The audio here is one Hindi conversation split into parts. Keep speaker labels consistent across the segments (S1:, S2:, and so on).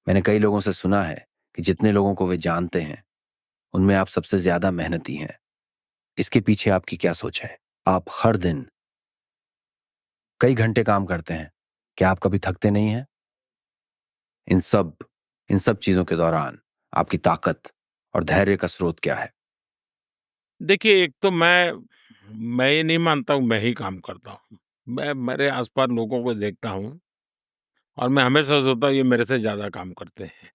S1: मैंने कई लोगों से सुना है कि जितने लोगों को वे जानते हैं, उनमें आप सबसे ज़्यादा मेहनती हैं। इसके पीछे आपकी क्या सोच है? आप हर दिन कई घंटे काम करते हैं। क्या आप कभी थकते नहीं हैं? इन सब इन सब चीज़ों के दौरान आपकी ताकत और धैर्य का स्रोत क्या है?
S2: देखिए, एक तो मैं ये नहीं मानता हूँ मैं ही काम करता हूँ। मैं मेरे आस-पास लोगों को देखता हूँ और मैं हमेशा सोचता हूँ ये मेरे से ज़्यादा काम करते हैं।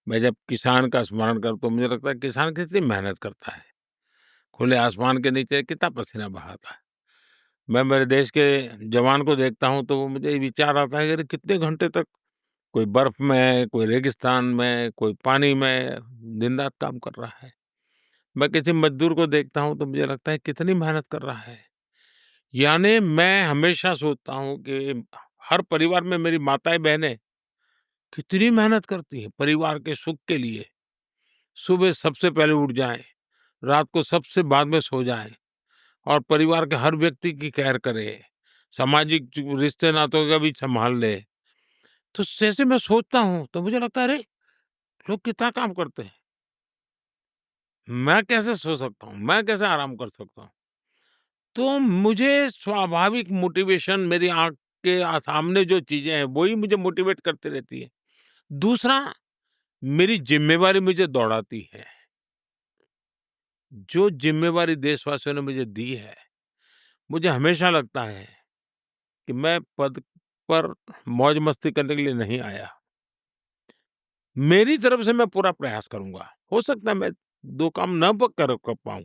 S2: मैं जब किसान का स्मरण करता हूँ मुझे लगता है किसान कितनी मेहनत करता है। खुले आसमान के नीचे कितना पसीना बहाता है। मैं मेरे देश के जवान को देखता हूँ तो वो मुझे ये विचार आता है कि अरे कितने घंटे तक कोई बर्फ में, कोई रेगिस्तान में, कोई पानी में दिन-रात काम कर रहा है। मैं किसी मज़दूर को देखता हूँ तो मुझे लगता है कितनी मेहनत कर रहा है। यानी मैं हमेशा सोचता हूँ कि हर परिवार में मेरी माताएँ-बहनें कितनी मेहनत करती हैं परिवार के सुख के लिए। सुबह सबसे पहले उठ जाएँ, रात को सबसे बाद में सो जाएँ और परिवार के हर व्यक्ति की केयर करें, सामाजिक जो रिश्ते-नातों का भी सँभाल ले। तो जैसे मैं सोचता हूँ तो मुझे लगता है अरे! लोग कितना काम करते हैं। मैं कैसे सो सकता हूँ? मैं कैसे आराम कर सकता हूँ? तो मुझे स्वाभाविक मोटिवेशन मेरी आँख के सामने जो चीज़ें हैं, वो ही मुझे मोटिवेट करती रहती है। दूसरा, मेरी ज़िम्मेवारी मुझे दौड़ाती है। जो ज़िम्मेवारी देशवासियों ने मुझे दी है, मुझे हमेशा लगता है कि मैं पद पर मौज-मस्ती करने के लिए नहीं आया। मेरी तरफ से मैं पूरा प्रयास करूँगा। हो सकता है मैं 2 काम ना कर पाऊँ,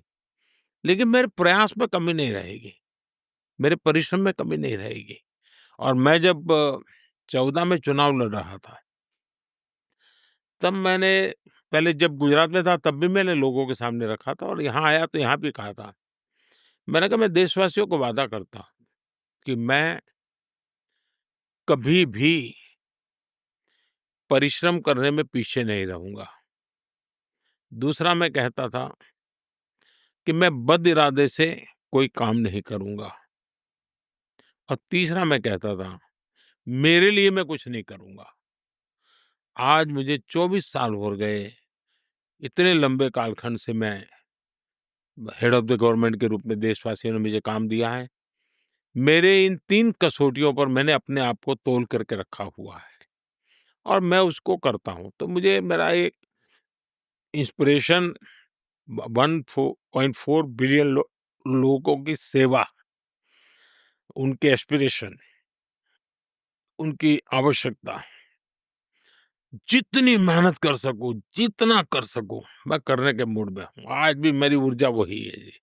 S2: लेकिन मेरे प्रयास में कमी नहीं रहेगी, मेरे परिश्रम में कमी नहीं रहेगी। और मैं जब 14 में चुनाव लड़ रहा था, तब मैंने पहले जब गुजरात में था तब भी मैंने लोगों के सामने रखा था और यहाँ आया तो यहाँ भी कहा था। मैंने कहा मैं देशवासियों को वादा करता हूँ कि मैं कभी भी परिश्रम करने में पीछे नहीं रहूँगा। दूसरा मैं कहता था कि मैं बद इरादे से कोई काम नहीं करूँगा और तीसरा मैं कहता था, मेरे लिए मैं कुछ नहीं करूँगा। आज मुझे 24 साल हो गए, इतने लंबे कालखंड से मैं हेड ऑफ़ द गवर्नमेंट के रूप में देशवासियों ने मुझे काम दिया है। मेरे इन 3 कसौटियों पर मैंने अपने आप को तौल करके रखा हुआ है और मैं उसको करता हूँ। तो मुझे मेरा एक इंस्पिरेशन 1.4 बिलियन लोगों की सेवा, उनके एस्पिरेशन, उनकी आवश्यकता, जितनी मेहनत कर सकूँ, जितना कर सकूँ, मैं करने के मूड में हूँ। आज भी मेरी ऊर्जा वही है जी।